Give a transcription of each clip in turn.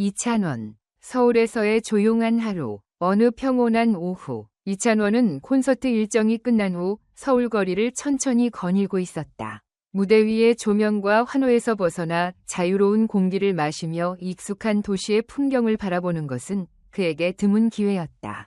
이찬원. 서울에서의 조용한 하루. 어느 평온한 오후. 이찬원은 콘서트 일정이 끝난 후 서울 거리를 천천히 거닐고 있었다. 무대 위의 조명과 환호에서 벗어나 자유로운 공기를 마시며 익숙한 도시의 풍경을 바라보는 것은 그에게 드문 기회였다.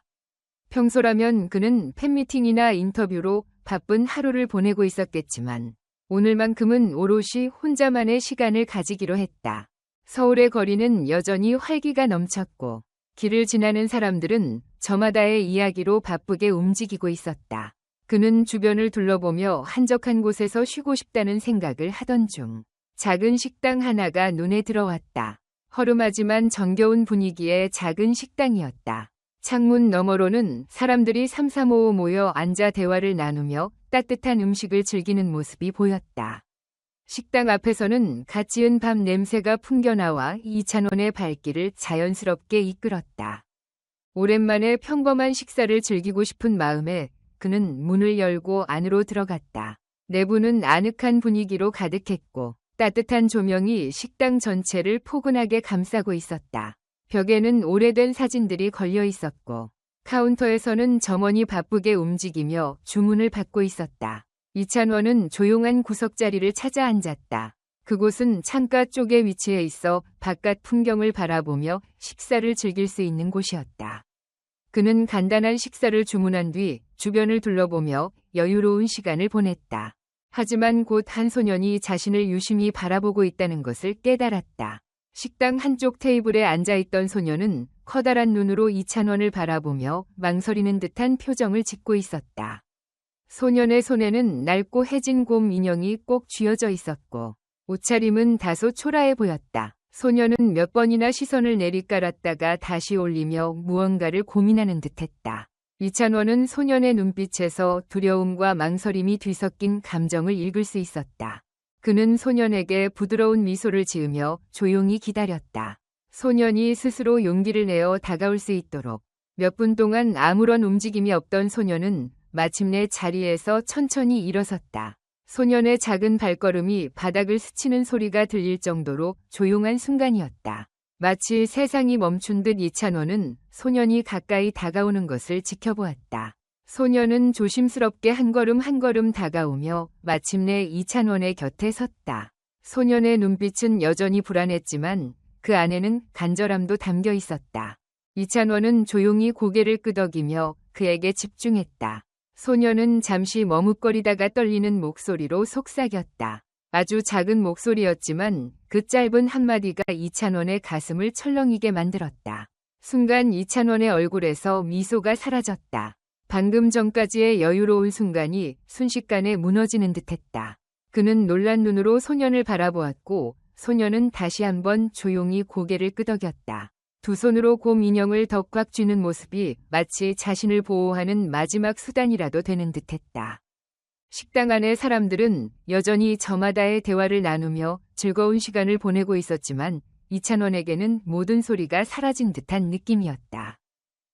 평소라면 그는 팬미팅이나 인터뷰로 바쁜 하루를 보내고 있었겠지만 오늘만큼은 오롯이 혼자만의 시간을 가지기로 했다. 서울의 거리는 여전히 활기가 넘쳤고 길을 지나는 사람들은 저마다의 이야기로 바쁘게 움직이고 있었다. 그는 주변을 둘러보며 한적한 곳에서 쉬고 싶다는 생각을 하던 중 작은 식당 하나가 눈에 들어왔다. 허름하지만 정겨운 분위기의 작은 식당이었다. 창문 너머로는 사람들이 삼삼오오 모여 앉아 대화를 나누며 따뜻한 음식을 즐기는 모습이 보였다. 식당 앞에서는 갓 지은 밥 냄새가 풍겨나와 이찬원의 발길을 자연스럽게 이끌었다. 오랜만에 평범한 식사를 즐기고 싶은 마음에 그는 문을 열고 안으로 들어갔다. 내부는 아늑한 분위기로 가득했고 따뜻한 조명이 식당 전체를 포근하게 감싸고 있었다. 벽에는 오래된 사진들이 걸려 있었고 카운터에서는 점원이 바쁘게 움직이며 주문을 받고 있었다. 이찬원은 조용한 구석자리를 찾아 앉았다. 그곳은 창가 쪽에 위치해 있어 바깥 풍경을 바라보며 식사를 즐길 수 있는 곳이었다. 그는 간단한 식사를 주문한 뒤 주변을 둘러보며 여유로운 시간을 보냈다. 하지만 곧 한 소년이 자신을 유심히 바라보고 있다는 것을 깨달았다. 식당 한쪽 테이블에 앉아있던 소년은 커다란 눈으로 이찬원을 바라보며 망설이는 듯한 표정을 짓고 있었다. 소년의 손에는 낡고 해진 곰 인형이 꼭 쥐어져 있었고 옷차림은 다소 초라해 보였다. 소년은 몇 번이나 시선을 내리깔았다가 다시 올리며 무언가를 고민하는 듯했다. 이찬원은 소년의 눈빛에서 두려움과 망설임이 뒤섞인 감정을 읽을 수 있었다. 그는 소년에게 부드러운 미소를 지으며 조용히 기다렸다. 소년이 스스로 용기를 내어 다가올 수 있도록. 몇 분 동안 아무런 움직임이 없던 소년은 마침내 자리에서 천천히 일어섰다. 소년의 작은 발걸음이 바닥을 스치는 소리가 들릴 정도로 조용한 순간이었다. 마치 세상이 멈춘 듯 이찬원은 소년이 가까이 다가오는 것을 지켜보았다. 소년은 조심스럽게 한 걸음 한 걸음 다가오며 마침내 이찬원의 곁에 섰다. 소년의 눈빛은 여전히 불안했지만 그 안에는 간절함도 담겨 있었다. 이찬원은 조용히 고개를 끄덕이며 그에게 집중했다. 소년은 잠시 머뭇거리다가 떨리는 목소리로 속삭였다. 아주 작은 목소리였지만 그 짧은 한마디가 이찬원의 가슴을 철렁이게 만들었다. 순간 이찬원의 얼굴에서 미소가 사라졌다. 방금 전까지의 여유로운 순간이 순식간에 무너지는 듯했다. 그는 놀란 눈으로 소년을 바라보았고 소년은 다시 한번 조용히 고개를 끄덕였다. 두 손으로 곰 인형을 더 꽉 쥐는 모습이 마치 자신을 보호하는 마지막 수단이라도 되는 듯했다. 식당 안의 사람들은 여전히 저마다의 대화를 나누며 즐거운 시간을 보내고 있었지만 이찬원에게는 모든 소리가 사라진 듯한 느낌이었다.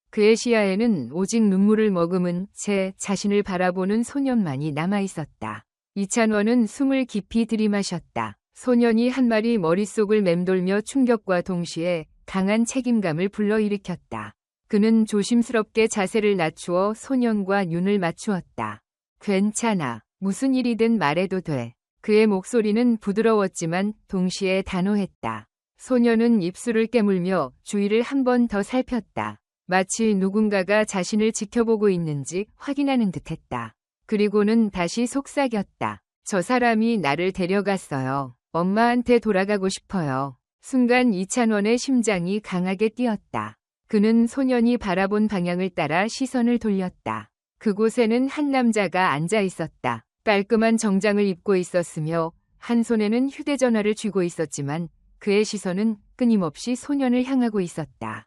그의 시야에는 오직 눈물을 머금은 채 자신을 바라보는 소년만이 남아있었다. 이찬원은 숨을 깊이 들이마셨다. 소년이 한 말이 머릿속을 맴돌며 충격과 동시에 강한 책임감을 불러일으켰다. 그는 조심스럽게 자세를 낮추어 소년과 눈을 맞추었다. 괜찮아. 무슨 일이든 말해도 돼. 그의 목소리는 부드러웠지만 동시에 단호했다. 소년은 입술을 깨물며 주위를 한 번 더 살폈다. 마치 누군가가 자신을 지켜보고 있는지 확인하는 듯했다. 그리고는 다시 속삭였다. 저 사람이 나를 데려갔어요. 엄마한테 돌아가고 싶어요. 순간 이찬원의 심장이 강하게 뛰었다. 그는 소년이 바라본 방향을 따라 시선을 돌렸다. 그곳에는 한 남자가 앉아 있었다. 깔끔한 정장을 입고 있었으며 한 손에는 휴대전화를 쥐고 있었지만 그의 시선은 끊임없이 소년을 향하고 있었다.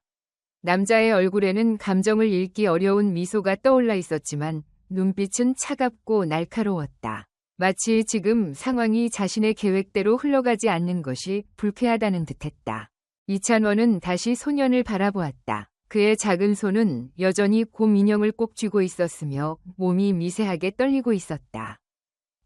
남자의 얼굴에는 감정을 읽기 어려운 미소가 떠올라 있었지만 눈빛은 차갑고 날카로웠다. 마치 지금 상황이 자신의 계획대로 흘러가지 않는 것이 불쾌하다는 듯했다. 이찬원은 다시 소년을 바라보았다. 그의 작은 손은 여전히 곰 인형을 꼭 쥐고 있었으며 몸이 미세하게 떨리고 있었다.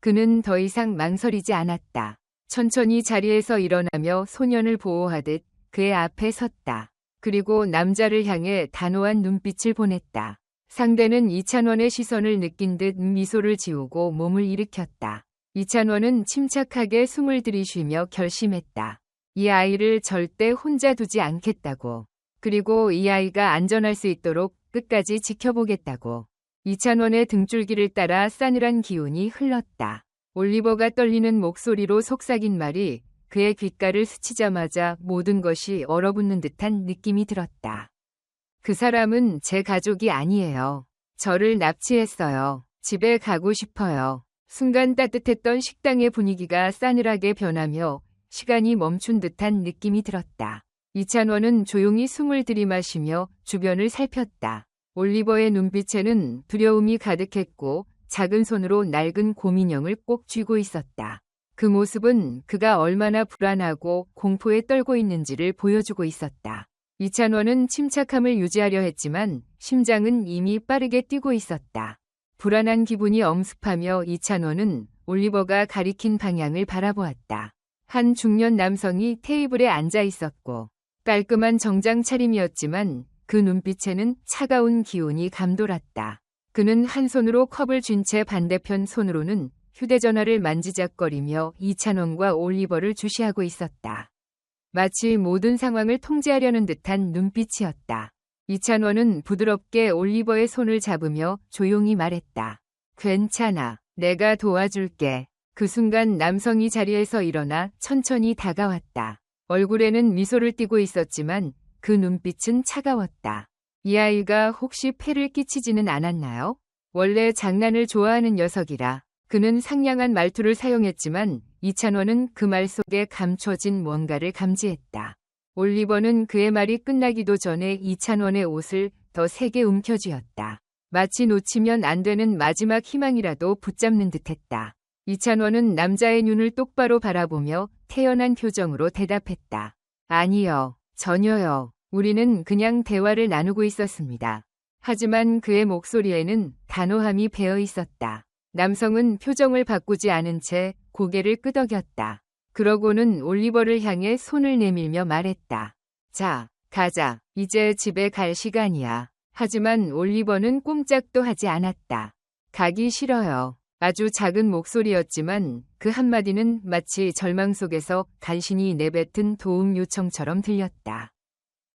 그는 더 이상 망설이지 않았다. 천천히 자리에서 일어나며 소년을 보호하듯 그의 앞에 섰다. 그리고 남자를 향해 단호한 눈빛을 보냈다. 상대는 이찬원의 시선을 느낀 듯 미소를 지우고 몸을 일으켰다. 이찬원은 침착하게 숨을 들이쉬며 결심했다. 이 아이를 절대 혼자 두지 않겠다고. 그리고 이 아이가 안전할 수 있도록 끝까지 지켜보겠다고. 이찬원의 등줄기를 따라 싸늘한 기운이 흘렀다. 올리버가 떨리는 목소리로 속삭인 말이 그의 귓가를 스치자마자 모든 것이 얼어붙는 듯한 느낌이 들었다. 그 사람은 제 가족이 아니에요. 저를 납치했어요. 집에 가고 싶어요. 순간 따뜻했던 식당의 분위기가 싸늘하게 변하며 시간이 멈춘 듯한 느낌이 들었다. 이찬원은 조용히 숨을 들이마시며 주변을 살폈다. 올리버의 눈빛에는 두려움이 가득했고 작은 손으로 낡은 곰인형을 꼭 쥐고 있었다. 그 모습은 그가 얼마나 불안하고 공포에 떨고 있는지를 보여주고 있었다. 이찬원은 침착함을 유지하려 했지만 심장은 이미 빠르게 뛰고 있었다. 불안한 기분이 엄습하며 이찬원은 올리버가 가리킨 방향을 바라보았다. 한 중년 남성이 테이블에 앉아 있었고 깔끔한 정장 차림이었지만 그 눈빛에는 차가운 기운이 감돌았다. 그는 한 손으로 컵을 쥔 채 반대편 손으로는 휴대전화를 만지작거리며 이찬원과 올리버를 주시하고 있었다. 마치 모든 상황을 통제하려는 듯한 눈빛이었다. 이찬원은 부드럽게 올리버의 손을 잡으며 조용히 말했다. 괜찮아. 내가 도와줄게. 그 순간 남성이 자리에서 일어나 천천히 다가왔다. 얼굴에는 미소를 띠고 있었지만 그 눈빛은 차가웠다. 이 아이가 혹시 폐를 끼치지는 않았나요? 원래 장난을 좋아하는 녀석이라. 그는 상냥한 말투를 사용했지만 이찬원은 그 말 속에 감춰진 뭔가를 감지했다. 올리버는 그의 말이 끝나기도 전에 이찬원의 옷을 더 세게 움켜쥐었다. 마치 놓치면 안 되는 마지막 희망이라도 붙잡는 듯했다. 이찬원은 남자의 눈을 똑바로 바라보며 태연한 표정으로 대답했다. 아니요, 전혀요. 우리는 그냥 대화를 나누고 있었습니다. 하지만 그의 목소리에는 단호함이 배어 있었다. 남성은 표정을 바꾸지 않은 채 고개를 끄덕였다. 그러고는 올리버를 향해 손을 내밀며 말했다. 자, 가자. 이제 집에 갈 시간이야. 하지만 올리버는 꼼짝도 하지 않았다. 가기 싫어요. 아주 작은 목소리였지만 그 한마디는 마치 절망 속에서 간신히 내뱉은 도움 요청처럼 들렸다.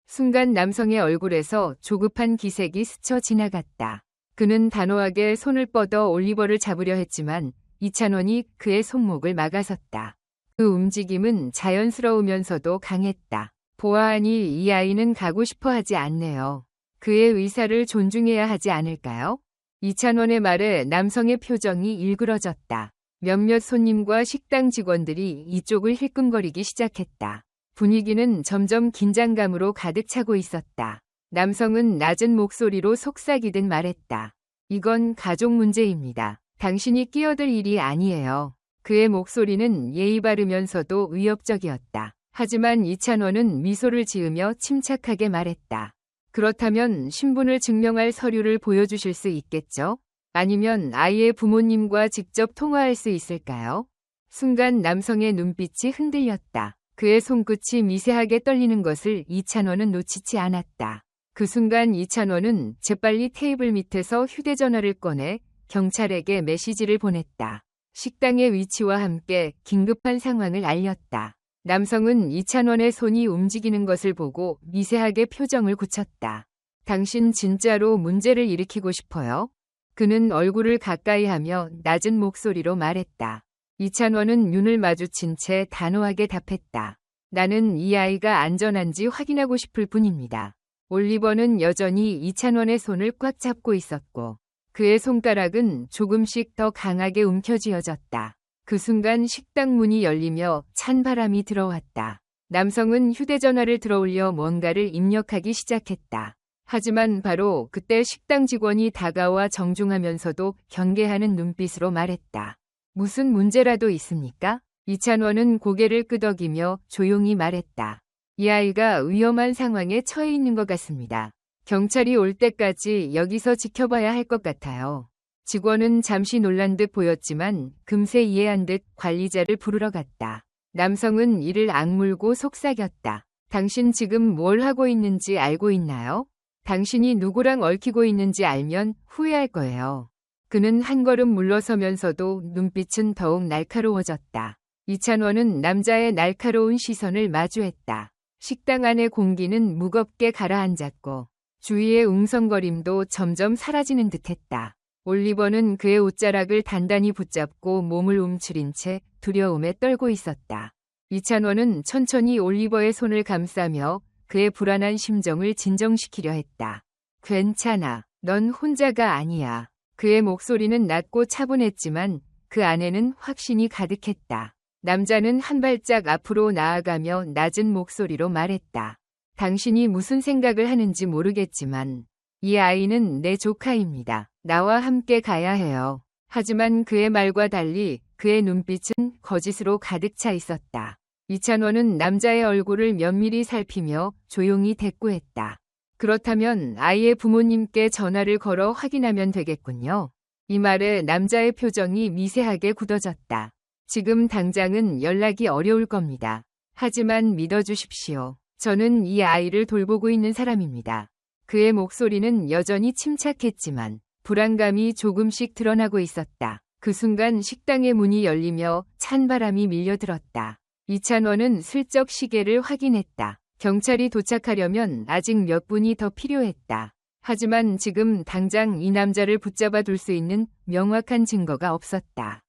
순간 남성의 얼굴에서 조급한 기색이 스쳐 지나갔다. 그는 단호하게 손을 뻗어 올리버를 잡으려 했지만 이찬원이 그의 손목을 막아섰다. 그 움직임은 자연스러우면서도 강했다. 보아하니 이 아이는 가고 싶어 하지 않네요. 그의 의사를 존중해야 하지 않을까요? 이찬원의 말에 남성의 표정이 일그러졌다. 몇몇 손님과 식당 직원들이 이쪽을 힐끔거리기 시작했다. 분위기는 점점 긴장감으로 가득 차고 있었다. 남성은 낮은 목소리로 속삭이듯 말했다. 이건 가족 문제입니다. 당신이 끼어들 일이 아니에요. 그의 목소리는 예의 바르면서도 위협적이었다. 하지만 이찬원은 미소를 지으며 침착하게 말했다. 그렇다면 신분을 증명할 서류를 보여주실 수 있겠죠? 아니면 아이의 부모님과 직접 통화할 수 있을까요? 순간 남성의 눈빛이 흔들렸다. 그의 손끝이 미세하게 떨리는 것을 이찬원은 놓치지 않았다. 그 순간 이찬원은 재빨리 테이블 밑에서 휴대전화를 꺼내 경찰에게 메시지를 보냈다. 식당의 위치와 함께 긴급한 상황을 알렸다. 남성은 이찬원의 손이 움직이는 것을 보고 미세하게 표정을 굳혔다. 당신 진짜로 문제를 일으키고 싶어요? 그는 얼굴을 가까이 하며 낮은 목소리로 말했다. 이찬원은 눈을 마주친 채 단호하게 답했다. 나는 이 아이가 안전한지 확인하고 싶을 뿐입니다. 올리버는 여전히 이찬원의 손을 꽉 잡고 있었고 그의 손가락은 조금씩 더 강하게 움켜쥐어졌다. 그 순간 식당 문이 열리며 찬 바람이 들어왔다. 남성은 휴대전화를 들어올려 뭔가를 입력하기 시작했다. 하지만 바로 그때 식당 직원이 다가와 정중하면서도 경계하는 눈빛으로 말했다. 무슨 문제라도 있습니까? 이찬원은 고개를 끄덕이며 조용히 말했다. 이 아이가 위험한 상황에 처해 있는 것 같습니다. 경찰이 올 때까지 여기서 지켜봐야 할 것 같아요. 직원은 잠시 놀란 듯 보였지만 금세 이해한 듯 관리자를 부르러 갔다. 남성은 이를 악물고 속삭였다. 당신 지금 뭘 하고 있는지 알고 있나요? 당신이 누구랑 얽히고 있는지 알면 후회할 거예요. 그는 한 걸음 물러서면서도 눈빛은 더욱 날카로워졌다. 이찬원은 남자의 날카로운 시선을 마주했다. 식당 안의 공기는 무겁게 가라앉았고 주위의 웅성거림도 점점 사라지는 듯했다. 올리버는 그의 옷자락을 단단히 붙잡고 몸을 움츠린 채 두려움에 떨고 있었다. 이찬원은 천천히 올리버의 손을 감싸며 그의 불안한 심정을 진정시키려 했다. 괜찮아. 넌 혼자가 아니야. 그의 목소리는 낮고 차분했지만 그 안에는 확신이 가득했다. 남자는 한 발짝 앞으로 나아가며 낮은 목소리로 말했다. 당신이 무슨 생각을 하는지 모르겠지만 이 아이는 내 조카입니다. 나와 함께 가야 해요. 하지만 그의 말과 달리 그의 눈빛은 거짓으로 가득 차 있었다. 이찬원은 남자의 얼굴을 면밀히 살피며 조용히 대꾸했다. 그렇다면 아이의 부모님께 전화를 걸어 확인하면 되겠군요. 이 말에 남자의 표정이 미세하게 굳어졌다. 지금 당장은 연락이 어려울 겁니다. 하지만 믿어주십시오. 저는 이 아이를 돌보고 있는 사람입니다. 그의 목소리는 여전히 침착했지만 불안감이 조금씩 드러나고 있었다. 그 순간 식당의 문이 열리며 찬바람이 밀려들었다. 이찬원은 슬쩍 시계를 확인했다. 경찰이 도착하려면 아직 몇 분이 더 필요했다. 하지만 지금 당장 이 남자를 붙잡아 둘 수 있는 명확한 증거가 없었다.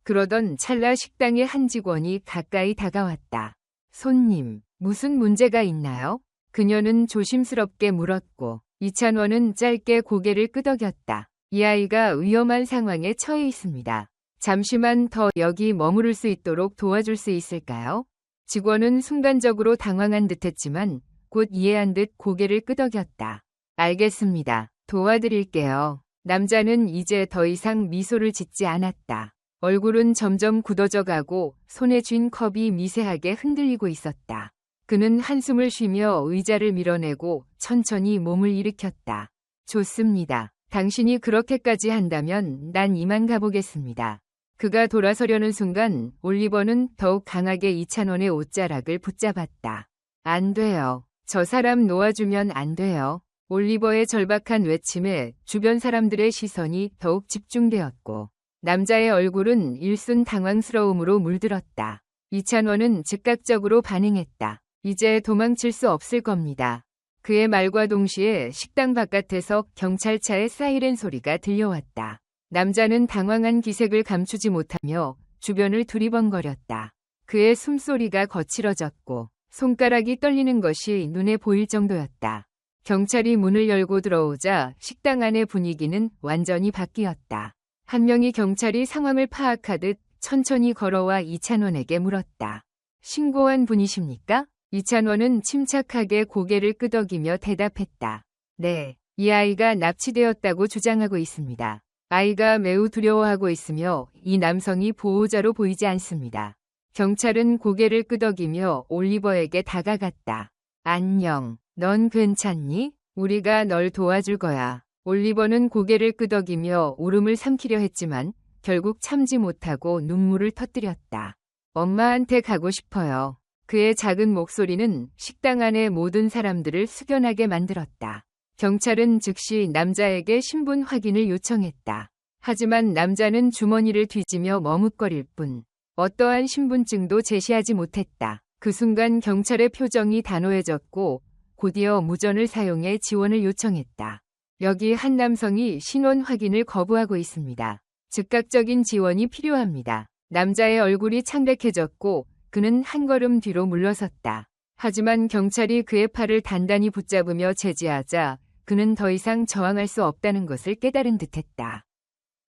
그러던 찰나 식당의 한 직원이 가까이 다가왔다. 손님, 무슨 문제가 있나요? 그녀는 조심스럽게 물었고 이찬원은 짧게 고개를 끄덕였다. 이 아이가 위험한 상황에 처해 있습니다. 잠시만 더 여기 머무를 수 있도록 도와줄 수 있을까요? 직원은 순간적으로 당황한 듯했지만 곧 이해한 듯 고개를 끄덕였다. 알겠습니다. 도와드릴게요. 남자는 이제 더 이상 미소를 짓지 않았다. 얼굴은 점점 굳어져 가고 손에 쥔 컵이 미세하게 흔들리고 있었다. 그는 한숨을 쉬며 의자를 밀어내고 천천히 몸을 일으켰다. 좋습니다. 당신이 그렇게까지 한다면 난 이만 가보겠습니다. 그가 돌아서려는 순간 올리버는 더욱 강하게 이찬원의 옷자락을 붙잡았다. 안 돼요. 저 사람 놓아주면 안 돼요. 올리버의 절박한 외침에 주변 사람들의 시선이 더욱 집중되었고 남자의 얼굴은 일순 당황스러움으로 물들었다. 이찬원은 즉각적으로 반응했다. 이제 도망칠 수 없을 겁니다. 그의 말과 동시에 식당 바깥에서 경찰차의 사이렌 소리가 들려왔다. 남자는 당황한 기색을 감추지 못하며 주변을 두리번거렸다. 그의 숨소리가 거칠어졌고 손가락이 떨리는 것이 눈에 보일 정도였다. 경찰이 문을 열고 들어오자 식당 안의 분위기는 완전히 바뀌었다. 한 명의 경찰이 상황을 파악하듯 천천히 걸어와 이찬원에게 물었다. 신고한 분이십니까? 이찬원은 침착하게 고개를 끄덕이며 대답했다. 네, 이 아이가 납치되었다고 주장하고 있습니다. 아이가 매우 두려워하고 있으며 이 남성이 보호자로 보이지 않습니다. 경찰은 고개를 끄덕이며 올리버에게 다가갔다. 안녕, 넌 괜찮니? 우리가 널 도와줄 거야. 올리버는 고개를 끄덕이며 울음을 삼키려 했지만 결국 참지 못하고 눈물을 터뜨렸다. 엄마한테 가고 싶어요. 그의 작은 목소리는 식당 안의 모든 사람들을 숙연하게 만들었다. 경찰은 즉시 남자에게 신분 확인을 요청했다. 하지만 남자는 주머니를 뒤지며 머뭇거릴 뿐 어떠한 신분증도 제시하지 못했다. 그 순간 경찰의 표정이 단호해졌고 곧이어 무전을 사용해 지원을 요청했다. 여기 한 남성이 신원 확인을 거부하고 있습니다. 즉각적인 지원이 필요합니다. 남자의 얼굴이 창백해졌고 그는 한 걸음 뒤로 물러섰다. 하지만 경찰이 그의 팔을 단단히 붙잡으며 제지하자 그는 더 이상 저항할 수 없다는 것을 깨달은 듯했다.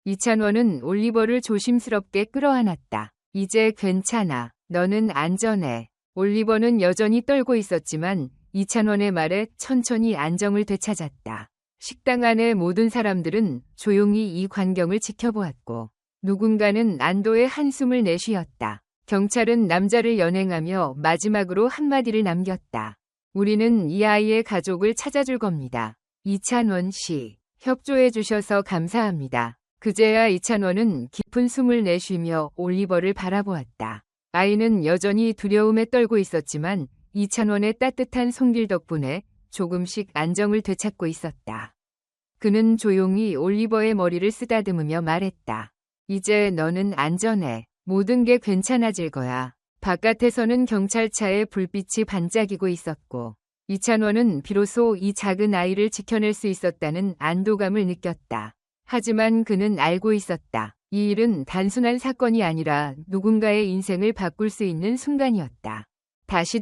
이찬원은 올리버를 조심스럽게 끌어안았다. 이제 괜찮아. 너는 안전해. 올리버는 여전히 떨고 있었지만 이찬원의 말에 천천히 안정을 되찾았다. 식당 안의 모든 사람들은 조용히 이 광경을 지켜보았고 누군가는 안도의 한숨을 내쉬었다. 경찰은 남자를 연행하며 마지막으로 한마디를 남겼다. 우리는 이 아이의 가족을 찾아줄 겁니다. 이찬원 씨, 협조해 주셔서 감사합니다. 그제야 이찬원은 깊은 숨을 내쉬며 올리버를 바라보았다. 아이는 여전히 두려움에 떨고 있었지만 이찬원의 따뜻한 손길 덕분에 조금씩 안정을 되찾고 있었다. 그는 조용히 올리버의 머리를 쓰다듬으며 말했다. 이제 너는 안전해. 모든 게 괜찮아질 거야. 바깥에서는 경찰차의 불빛이 반짝이고 있었고 이찬원은 비로소 이 작은 아이를 지켜낼 수 있었다는 안도감을 느꼈다. 하지만 그는 알고 있었다. 이 일은 단순한 사건이 아니라 누군가의 인생을 바꿀 수 있는 순간이었다. 다시.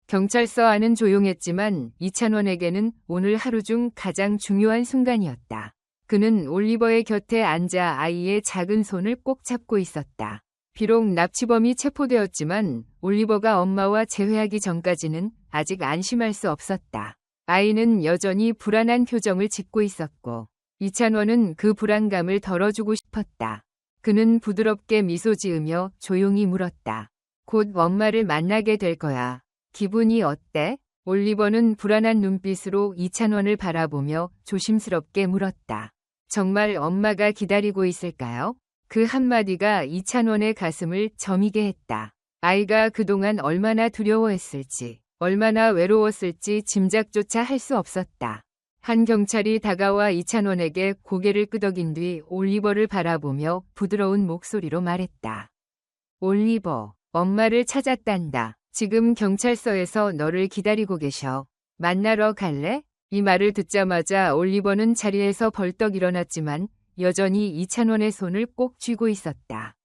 경찰서 안은 조용했지만 이찬원에게는 오늘 하루 중 가장 중요한 순간이었다. 그는 올리버의 곁에 앉아 아이의 작은 손을 꼭 잡고 있었다. 비록 납치범이 체포되었지만 올리버가 엄마와 재회하기 전까지는 아직 안심할 수 없었다. 아이는 여전히 불안한 표정을 짓고 있었고 이찬원은 그 불안감을 덜어주고 싶었다. 그는 부드럽게 미소 지으며 조용히 물었다. 곧 엄마를 만나게 될 거야. 기분이 어때? 올리버는 불안한 눈빛으로 이찬원을 바라보며 조심스럽게 물었다. 정말 엄마가 기다리고 있을까요? 그 한마디가 이찬원의 가슴을 저미게 했다. 아이가 그동안 얼마나 두려워했을지, 얼마나 외로웠을지 짐작조차 할 수 없었다. 한 경찰이 다가와 이찬원에게 고개를 끄덕인 뒤 올리버를 바라보며 부드러운 목소리로 말했다. 올리버, 엄마를 찾았단다. 지금 경찰서에서 너를 기다리고 계셔. 만나러 갈래? 이 말을 듣자마자 올리버는 자리에서 벌떡 일어났지만 여전히 이찬원의 손을 꼭 쥐고 있었다.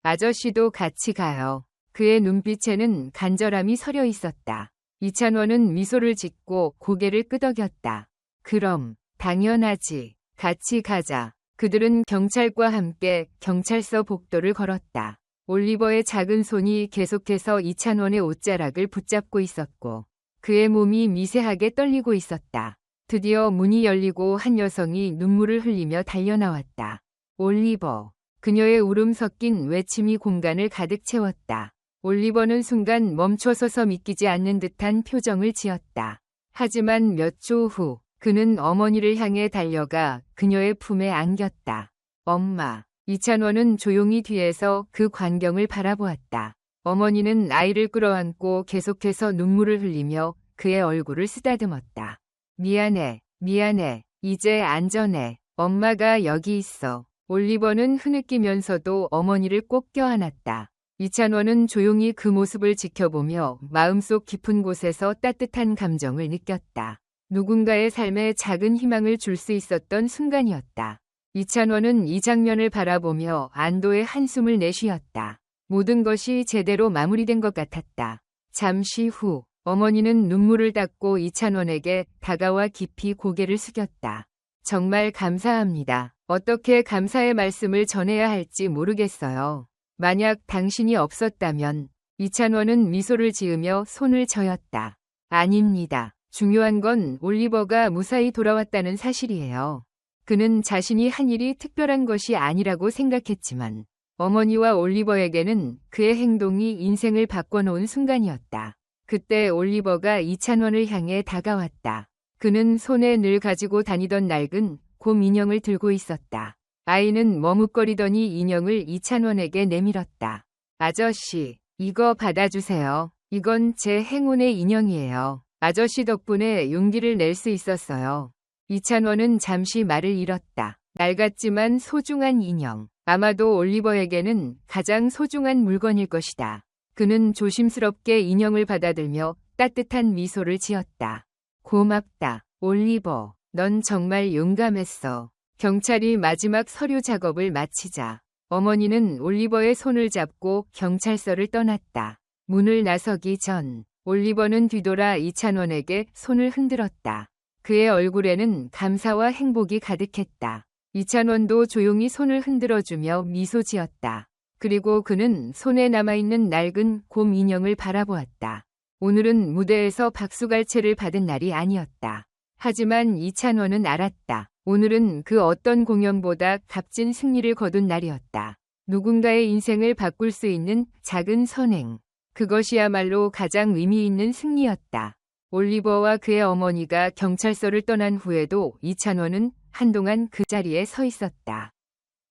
아저씨도 같이 가요. 그의 눈빛에는 간절함이 서려 있었다. 이찬원은 미소를 짓고 고개를 끄덕였다. 그럼, 당연하지. 같이 가자. 그들은 경찰과 함께 경찰서 복도를 걸었다. 올리버의 작은 손이 계속해서 이찬원의 옷자락을 붙잡고 있었고 그의 몸이 미세하게 떨리고 있었다. 드디어 문이 열리고 한 여성이 눈물을 흘리며 달려나왔다. 올리버. 그녀의 울음 섞인 외침이 공간을 가득 채웠다. 올리버는 순간 멈춰서서 믿기지 않는 듯한 표정을 지었다. 하지만 몇 초 후 그는 어머니를 향해 달려가 그녀의 품에 안겼다. 엄마. 이찬원은 조용히 뒤에서 그 광경을 바라보았다. 어머니는 아이를 끌어안고 계속해서 눈물을 흘리며 그의 얼굴을 쓰다듬었다. 미안해. 이제 안전해. 엄마가 여기 있어. 올리버는 흐느끼면서도 어머니를 꼭 껴안았다. 이찬원은 조용히 그 모습을 지켜보며 마음속 깊은 곳에서 따뜻한 감정을 느꼈다. 누군가의 삶에 작은 희망을 줄 수 있었던 순간이었다. 이찬원은 이 장면을 바라보며 안도의 한숨을 내쉬었다. 모든 것이 제대로 마무리된 것 같았다. 잠시 후 어머니는 눈물을 닦고 이찬원에게 다가와 깊이 고개를 숙였다. 정말 감사합니다. 어떻게 감사의 말씀을 전해야 할지 모르겠어요. 만약 당신이 없었다면 이찬원은 미소를 지으며 손을 저었다. 아닙니다. 중요한 건 올리버가 무사히 돌아왔다는 사실이에요. 그는 자신이 한 일이 특별한 것이 아니라고 생각했지만 어머니와 올리버에게는 그의 행동이 인생을 바꿔놓은 순간이었다. 그때 올리버가 이찬원을 향해 다가왔다. 그는 손에 늘 가지고 다니던 낡은 곰 인형을 들고 있었다. 아이는 머뭇거리더니 인형을 이찬원에게 내밀었다. 아저씨, 이거 받아주세요. 이건 제 행운의 인형이에요. 아저씨 덕분에 용기를 낼 수 있었어요. 이찬원은 잠시 말을 잃었다. 낡았지만 소중한 인형. 아마도 올리버에게는 가장 소중한 물건일 것이다. 그는 조심스럽게 인형을 받아들며 따뜻한 미소를 지었다. 고맙다, 올리버. 넌 정말 용감했어. 경찰이 마지막 서류 작업을 마치자 어머니는 올리버의 손을 잡고 경찰서를 떠났다. 문을 나서기 전 올리버는 뒤돌아 이찬원에게 손을 흔들었다. 그의 얼굴에는 감사와 행복이 가득했다. 이찬원도 조용히 손을 흔들어주며 미소 지었다. 그리고 그는 손에 남아있는 낡은 곰 인형을 바라보았다. 오늘은 무대에서 박수갈채를 받은 날이 아니었다. 하지만 이찬원은 알았다. 오늘은 그 어떤 공연보다 값진 승리를 거둔 날이었다. 누군가의 인생을 바꿀 수 있는 작은 선행. 그것이야말로 가장 의미 있는 승리였다. 올리버와 그의 어머니가 경찰서를 떠난 후에도 이찬원은 한동안 그 자리에 서 있었다.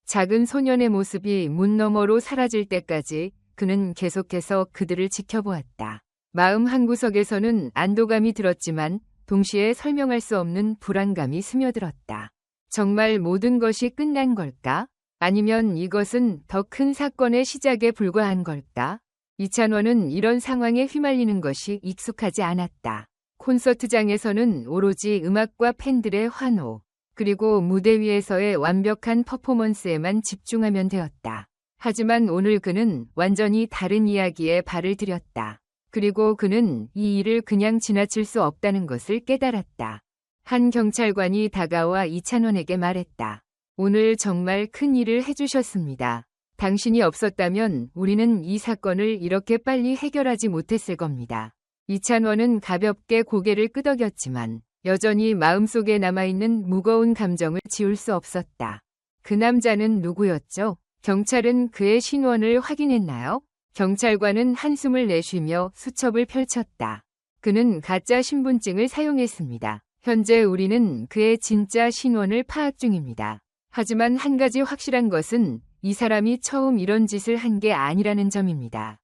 작은 소년의 모습이 문 너머로 사라질 때까지 그는 계속해서 그들을 지켜보았다. 마음 한구석에서는 안도감이 들었지만 동시에 설명할 수 없는 불안감이 스며들었다. 정말 모든 것이 끝난 걸까? 아니면 이것은 더 큰 사건의 시작에 불과한 걸까? 이찬원은 이런 상황에 휘말리는 것이 익숙하지 않았다. 콘서트장에서는 오로지 음악과 팬들의 환호, 그리고 무대 위에서의 완벽한 퍼포먼스에만 집중하면 되었다. 하지만 오늘 그는 완전히 다른 이야기에 발을 들였다. 그리고 그는 이 일을 그냥 지나칠 수 없다는 것을 깨달았다. 한 경찰관이 다가와 이찬원에게 말했다. 오늘 정말 큰 일을 해주셨습니다. 당신이 없었다면 우리는 이 사건을 이렇게 빨리 해결하지 못했을 겁니다. 이찬원은 가볍게 고개를 끄덕였지만 여전히 마음속에 남아있는 무거운 감정을 지울 수 없었다. 그 남자는 누구였죠? 경찰은 그의 신원을 확인했나요? 경찰관은 한숨을 내쉬며 수첩을 펼쳤다. 그는 가짜 신분증을 사용했습니다. 현재 우리는 그의 진짜 신원을 파악 중입니다. 하지만 한 가지 확실한 것은 이 사람이 처음 이런 짓을 한 게 아니라는 점입니다.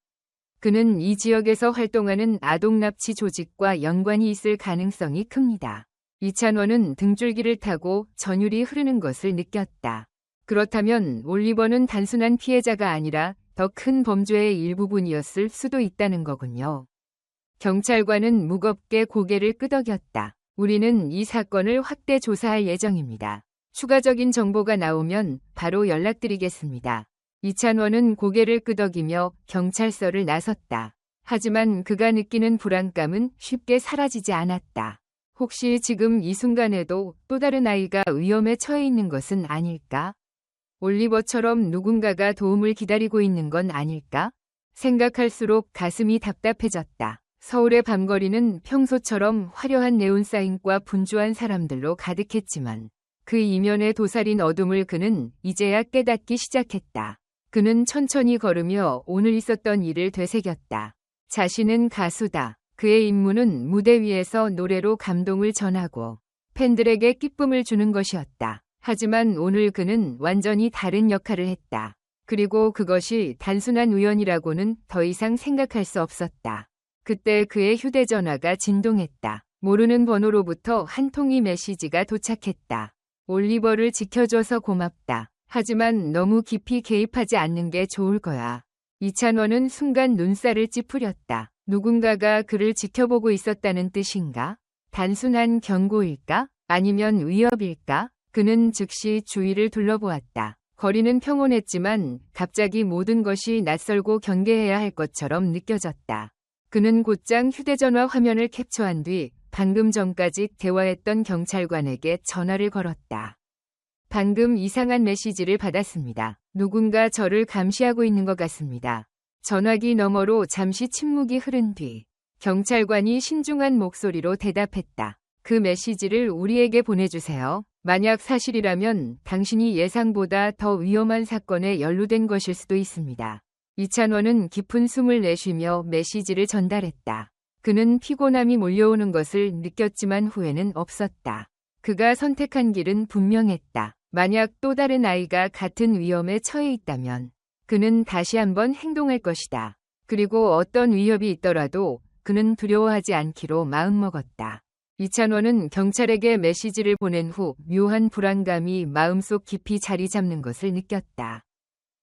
그는 이 지역에서 활동하는 아동납치 조직과 연관이 있을 가능성이 큽니다. 이찬원은 등줄기를 타고 전율이 흐르는 것을 느꼈다. 그렇다면 올리버는 단순한 피해자가 아니라 더 큰 범죄의 일부분이었을 수도 있다는 거군요. 경찰관은 무겁게 고개를 끄덕였다. 우리는 이 사건을 확대 조사할 예정입니다. 추가적인 정보가 나오면 바로 연락드리겠습니다. 이찬원은 고개를 끄덕이며 경찰서를 나섰다. 하지만 그가 느끼는 불안감은 쉽게 사라지지 않았다. 혹시 지금 이 순간에도 또 다른 아이가 위험에 처해 있는 것은 아닐까? 올리버처럼 누군가가 도움을 기다리고 있는 건 아닐까? 생각할수록 가슴이 답답해졌다. 서울의 밤거리는 평소처럼 화려한 네온사인과 분주한 사람들로 가득했지만 그 이면에 도사린 어둠을 그는 이제야 깨닫기 시작했다. 그는 천천히 걸으며 오늘 있었던 일을 되새겼다. 자신은 가수다. 그의 임무는 무대 위에서 노래로 감동을 전하고 팬들에게 기쁨을 주는 것이었다. 하지만 오늘 그는 완전히 다른 역할을 했다. 그리고 그것이 단순한 우연이라고는 더 이상 생각할 수 없었다. 그때 그의 휴대전화가 진동했다. 모르는 번호로부터 한 통의 메시지가 도착했다. 올리버를 지켜줘서 고맙다. 하지만 너무 깊이 개입하지 않는 게 좋을 거야. 이찬원은 순간 눈살을 찌푸렸다. 누군가가 그를 지켜보고 있었다는 뜻인가? 단순한 경고일까? 아니면 위협일까? 그는 즉시 주위를 둘러보았다. 거리는 평온했지만 갑자기 모든 것이 낯설고 경계해야 할 것처럼 느껴졌다. 그는 곧장 휴대전화 화면을 캡처한 뒤 방금 전까지 대화했던 경찰관에게 전화를 걸었다. 방금 이상한 메시지를 받았습니다. 누군가 저를 감시하고 있는 것 같습니다. 전화기 너머로 잠시 침묵이 흐른 뒤 경찰관이 신중한 목소리로 대답했다. 그 메시지를 우리에게 보내주세요. 만약 사실이라면 당신이 예상보다 더 위험한 사건에 연루된 것일 수도 있습니다. 이찬원은 깊은 숨을 내쉬며 메시지를 전달했다. 그는 피곤함이 몰려오는 것을 느꼈지만 후회는 없었다. 그가 선택한 길은 분명했다. 만약 또 다른 아이가 같은 위험에 처해 있다면 그는 다시 한번 행동할 것이다. 그리고 어떤 위협이 있더라도 그는 두려워하지 않기로 마음먹었다. 이찬원은 경찰에게 메시지를 보낸 후 묘한 불안감이 마음속 깊이 자리 잡는 것을 느꼈다.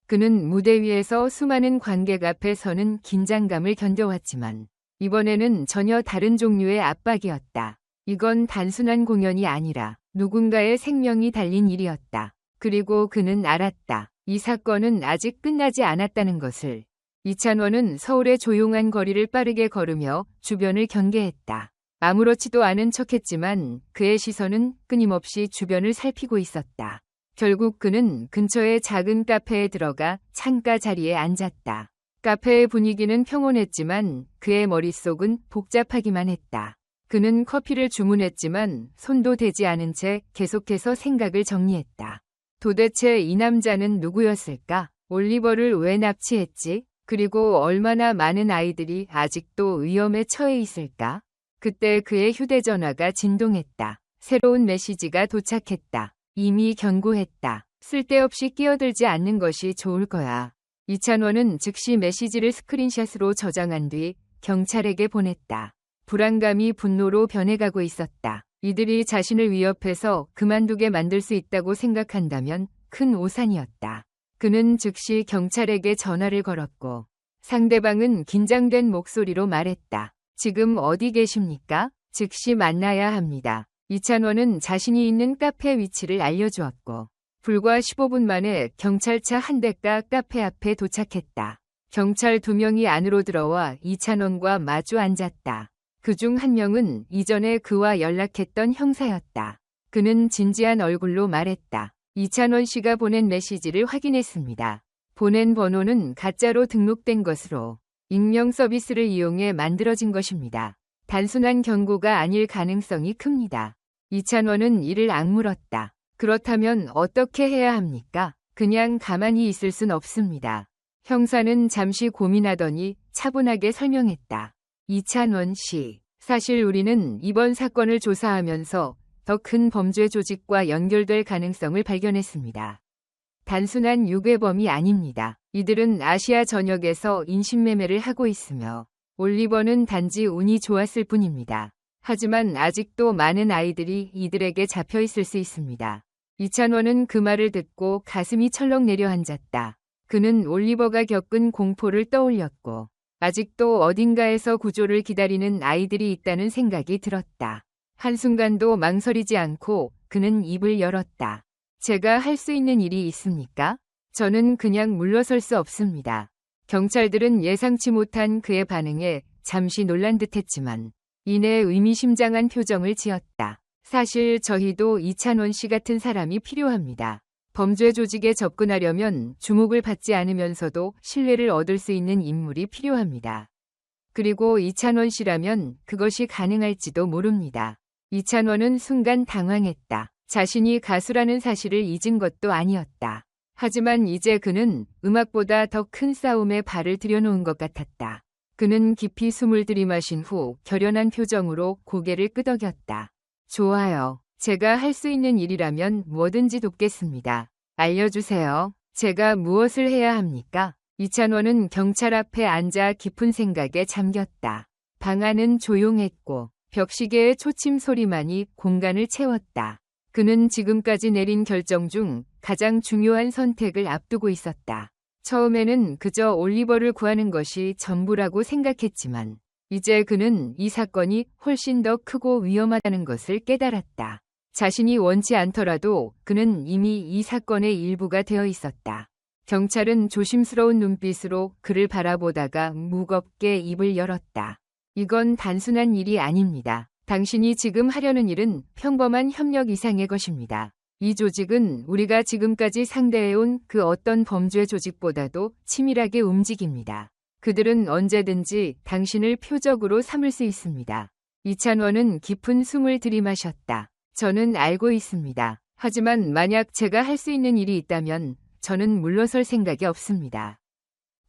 그는 무대 위에서 수많은 관객 앞에 서는 긴장감을 견뎌왔지만 이번에는 전혀 다른 종류의 압박이었다. 이건 단순한 공연이 아니라 누군가의 생명이 달린 일이었다. 그리고 그는 알았다. 이 사건은 아직 끝나지 않았다는 것을. 이찬원은 서울의 조용한 거리를 빠르게 걸으며 주변을 경계했다. 아무렇지도 않은 척했지만 그의 시선은 끊임없이 주변을 살피고 있었다. 결국 그는 근처의 작은 카페에 들어가 창가 자리에 앉았다. 카페의 분위기는 평온했지만 그의 머릿속은 복잡하기만 했다. 그는 커피를 주문했지만 손도 대지 않은 채 계속해서 생각을 정리했다. 도대체 이 남자는 누구였을까? 올리버를 왜 납치했지? 그리고 얼마나 많은 아이들이 아직도 위험에 처해 있을까? 그때 그의 휴대전화가 진동했다. 새로운 메시지가 도착했다. 이미 경고했다. 쓸데없이 끼어들지 않는 것이 좋을 거야. 이찬원은 즉시 메시지를 스크린샷으로 저장한 뒤 경찰에게 보냈다. 불안감이 분노로 변해가고 있었다. 이들이 자신을 위협해서 그만두게 만들 수 있다고 생각한다면 큰 오산이었다. 그는 즉시 경찰에게 전화를 걸었고 상대방은 긴장된 목소리로 말했다. 지금 어디 계십니까? 즉시 만나야 합니다. 이찬원은 자신이 있는 카페 위치를 알려주었고 불과 15분 만에 경찰차 한 대가 카페 앞에 도착했다. 경찰 2명이 안으로 들어와 이찬원과 마주 앉았다. 그중 한 명은 이전에 그와 연락했던 형사였다. 그는 진지한 얼굴로 말했다. 이찬원 씨가 보낸 메시지를 확인했습니다. 보낸 번호는 가짜로 등록된 것으로 익명 서비스를 이용해 만들어진 것입니다. 단순한 경고가 아닐 가능성이 큽니다. 이찬원은 이를 악물었다. 그렇다면 어떻게 해야 합니까? 그냥 가만히 있을 순 없습니다. 형사는 잠시 고민하더니 차분하게 설명했다. 이찬원 씨, 사실 우리는 이번 사건을 조사하면서 더 큰 범죄 조직과 연결될 가능성을 발견했습니다. 단순한 유괴범이 아닙니다. 이들은 아시아 전역에서 인신매매를 하고 있으며 올리버는 단지 운이 좋았을 뿐입니다. 하지만 아직도 많은 아이들이 이들에게 잡혀 있을 수 있습니다. 이찬원은 그 말을 듣고 가슴이 철렁 내려앉았다. 그는 올리버가 겪은 공포를 떠올렸고 아직도 어딘가에서 구조를 기다리는 아이들이 있다는 생각이 들었다. 한순간도 망설이지 않고 그는 입을 열었다. 제가 할 수 있는 일이 있습니까? 저는 그냥 물러설 수 없습니다. 경찰들은 예상치 못한 그의 반응에 잠시 놀란 듯했지만 이내 의미심장한 표정을 지었다. 사실 저희도 이찬원 씨 같은 사람이 필요합니다. 범죄 조직에 접근하려면 주목을 받지 않으면서도 신뢰를 얻을 수 있는 인물이 필요합니다. 그리고 이찬원 씨라면 그것이 가능할지도 모릅니다. 이찬원은 순간 당황했다. 자신이 가수라는 사실을 잊은 것도 아니었다. 하지만 이제 그는 음악보다 더 큰 싸움에 발을 들여놓은 것 같았다. 그는 깊이 숨을 들이마신 후 결연한 표정으로 고개를 끄덕였다. 좋아요. 제가 할 수 있는 일이라면 뭐든지 돕겠습니다. 알려주세요. 제가 무엇을 해야 합니까? 이찬원은 경찰 앞에 앉아 깊은 생각에 잠겼다. 방 안은 조용했고 벽시계의 초침 소리만이 공간을 채웠다. 그는 지금까지 내린 결정 중 가장 중요한 선택을 앞두고 있었다. 처음에는 그저 올리버를 구하는 것이 전부라고 생각했지만 이제 그는 이 사건이 훨씬 더 크고 위험하다는 것을 깨달았다. 자신이 원치 않더라도 그는 이미 이 사건의 일부가 되어 있었다. 경찰은 조심스러운 눈빛으로 그를 바라보다가 무겁게 입을 열었다. 이건 단순한 일이 아닙니다. 당신이 지금 하려는 일은 평범한 협력 이상의 것입니다. 이 조직은 우리가 지금까지 상대해온 그 어떤 범죄 조직보다도 치밀하게 움직입니다. 그들은 언제든지 당신을 표적으로 삼을 수 있습니다. 이찬원은 깊은 숨을 들이마셨다. 저는 알고 있습니다. 하지만 만약 제가 할 수 있는 일이 있다면 저는 물러설 생각이 없습니다.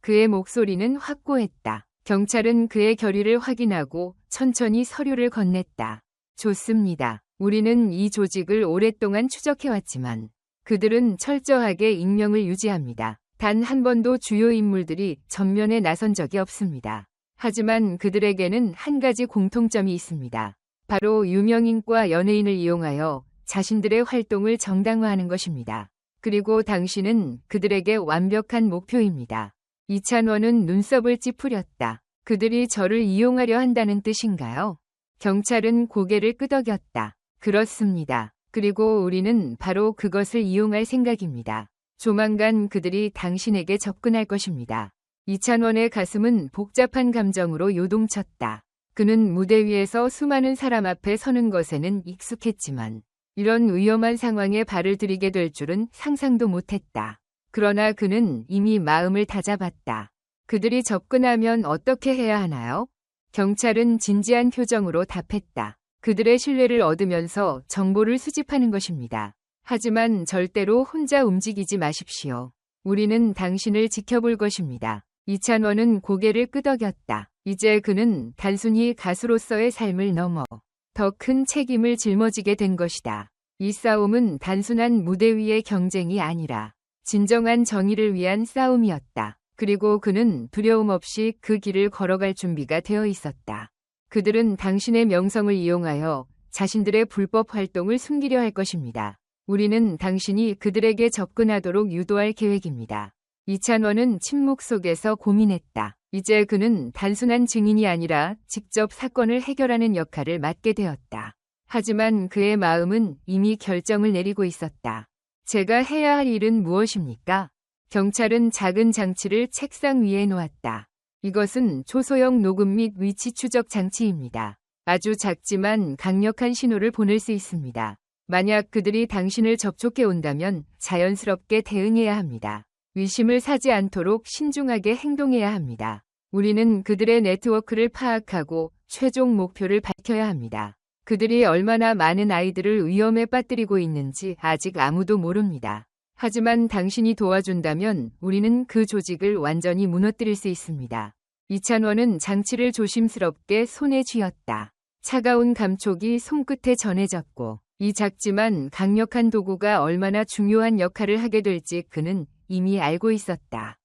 그의 목소리는 확고했다. 경찰은 그의 결의를 확인하고 천천히 서류를 건넸다. 좋습니다. 우리는 이 조직을 오랫동안 추적해왔지만 그들은 철저하게 익명을 유지합니다. 단 한 번도 주요 인물들이 전면에 나선 적이 없습니다. 하지만 그들에게는 한 가지 공통점이 있습니다. 바로 유명인과 연예인을 이용하여 자신들의 활동을 정당화하는 것입니다. 그리고 당신은 그들에게 완벽한 목표입니다. 이찬원은 눈썹을 찌푸렸다. 그들이 저를 이용하려 한다는 뜻인가요? 경찰은 고개를 끄덕였다. 그렇습니다. 그리고 우리는 바로 그것을 이용할 생각입니다. 조만간 그들이 당신에게 접근할 것입니다. 이찬원의 가슴은 복잡한 감정으로 요동쳤다. 그는 무대 위에서 수많은 사람 앞에 서는 것에는 익숙했지만 이런 위험한 상황에 발을 들이게 될 줄은 상상도 못했다. 그러나 그는 이미 마음을 다잡았다. 그들이 접근하면 어떻게 해야 하나요? 경찰은 진지한 표정으로 답했다. 그들의 신뢰를 얻으면서 정보를 수집하는 것입니다. 하지만 절대로 혼자 움직이지 마십시오. 우리는 당신을 지켜볼 것입니다. 이찬원은 고개를 끄덕였다. 이제 그는 단순히 가수로서의 삶을 넘어 더 큰 책임을 짊어지게 된 것이다. 이 싸움은 단순한 무대 위의 경쟁이 아니라 진정한 정의를 위한 싸움이었다. 그리고 그는 두려움 없이 그 길을 걸어갈 준비가 되어 있었다. 그들은 당신의 명성을 이용하여 자신들의 불법 활동을 숨기려 할 것입니다. 우리는 당신이 그들에게 접근하도록 유도할 계획입니다. 이찬원은 침묵 속에서 고민했다. 이제 그는 단순한 증인이 아니라 직접 사건을 해결하는 역할을 맡게 되었다. 하지만 그의 마음은 이미 결정을 내리고 있었다. 제가 해야 할 일은 무엇입니까? 경찰은 작은 장치를 책상 위에 놓았다. 이것은 초소형 녹음 및 위치 추적 장치입니다. 아주 작지만 강력한 신호를 보낼 수 있습니다. 만약 그들이 당신을 접촉해 온다면 자연스럽게 대응해야 합니다. 의심을 사지 않도록 신중하게 행동해야 합니다. 우리는 그들의 네트워크를 파악하고 최종 목표를 밝혀야 합니다. 그들이 얼마나 많은 아이들을 위험에 빠뜨리고 있는지 아직 아무도 모릅니다. 하지만 당신이 도와준다면 우리는 그 조직을 완전히 무너뜨릴 수 있습니다. 이찬원은 장치를 조심스럽게 손에 쥐었다. 차가운 감촉이 손끝에 전해졌고 이 작지만 강력한 도구가 얼마나 중요한 역할을 하게 될지 그는 이미 알고 있었다.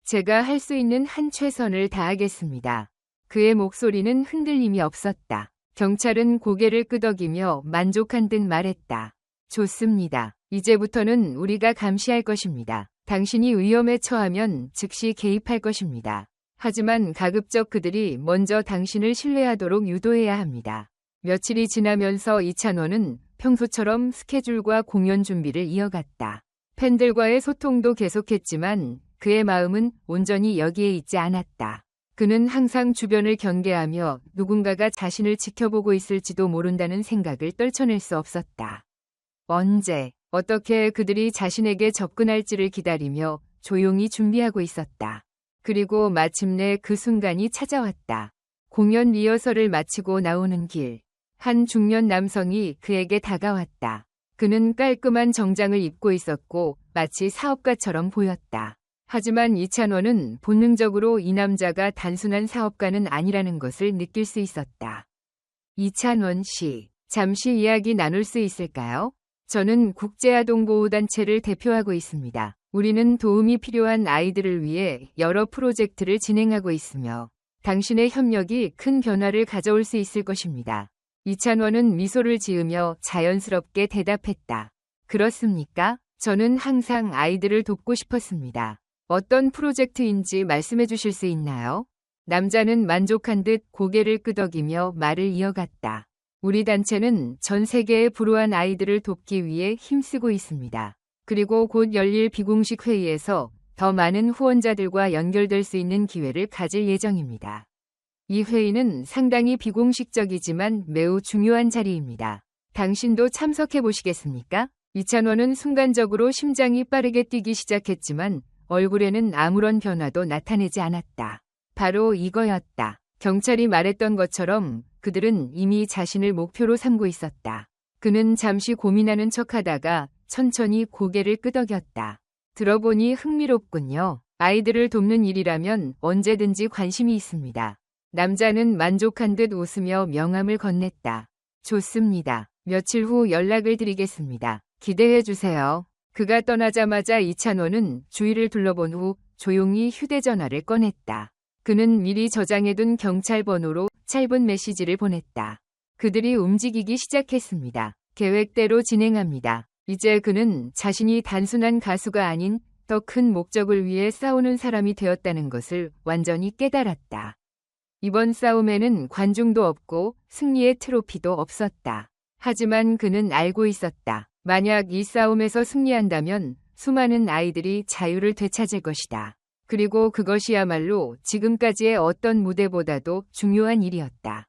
제가 할 수 있는 한 최선을 다하겠습니다. 그의 목소리는 흔들림이 없었다. 경찰은 고개를 끄덕이며 만족한 듯 말했다. 좋습니다. 이제부터는 우리가 감시할 것입니다. 당신이 위험에 처하면 즉시 개입할 것입니다. 하지만 가급적 그들이 먼저 당신을 신뢰하도록 유도해야 합니다. 며칠이 지나면서 이찬원은 평소처럼 스케줄과 공연 준비를 이어갔다. 팬들과의 소통도 계속했지만 그의 마음은 온전히 여기에 있지 않았다. 그는 항상 주변을 경계하며 누군가가 자신을 지켜보고 있을지도 모른다는 생각을 떨쳐낼 수 없었다. 언제, 어떻게 그들이 자신에게 접근할지를 기다리며 조용히 준비하고 있었다. 그리고 마침내 그 순간이 찾아왔다. 공연 리허설을 마치고 나오는 길. 한 중년 남성이 그에게 다가왔다. 그는 깔끔한 정장을 입고 있었고 마치 사업가처럼 보였다. 하지만 이찬원은 본능적으로 이 남자가 단순한 사업가는 아니라는 것을 느낄 수 있었다. 이찬원 씨, 잠시 이야기 나눌 수 있을까요? 저는 국제아동보호단체를 대표하고 있습니다. 우리는 도움이 필요한 아이들을 위해 여러 프로젝트를 진행하고 있으며 당신의 협력이 큰 변화를 가져올 수 있을 것입니다. 이찬원은 미소를 지으며 자연스럽게 대답했다. 그렇습니까? 저는 항상 아이들을 돕고 싶었습니다. 어떤 프로젝트인지 말씀해 주실 수 있나요? 남자는 만족한 듯 고개를 끄덕이며 말을 이어갔다. 우리 단체는 전 세계의 불우한 아이들을 돕기 위해 힘쓰고 있습니다. 그리고 곧 열릴 비공식 회의에서 더 많은 후원자들과 연결될 수 있는 기회를 가질 예정입니다. 이 회의는 상당히 비공식적이지만 매우 중요한 자리입니다. 당신도 참석해 보시겠습니까? 이찬원은 순간적으로 심장이 빠르게 뛰기 시작했지만 얼굴에는 아무런 변화도 나타내지 않았다. 바로 이거였다. 경찰이 말했던 것처럼 그들은 이미 자신을 목표로 삼고 있었다. 그는 잠시 고민하는 척하다가 천천히 고개를 끄덕였다. 들어보니 흥미롭군요. 아이들을 돕는 일이라면 언제든지 관심이 있습니다. 남자는 만족한 듯 웃으며 명함을 건넸다. 좋습니다. 며칠 후 연락을 드리겠습니다. 기대해 주세요. 그가 떠나자마자 이찬원은 주위를 둘러본 후 조용히 휴대전화를 꺼냈다. 그는 미리 저장해둔 경찰 번호로 짧은 메시지를 보냈다. 그들이 움직이기 시작했습니다. 계획대로 진행합니다. 이제 그는 자신이 단순한 가수가 아닌 더 큰 목적을 위해 싸우는 사람이 되었다는 것을 완전히 깨달았다. 이번 싸움에는 관중도 없고 승리의 트로피도 없었다. 하지만 그는 알고 있었다. 만약 이 싸움에서 승리한다면 수많은 아이들이 자유를 되찾을 것이다. 그리고 그것이야말로 지금까지의 어떤 무대보다도 중요한 일이었다.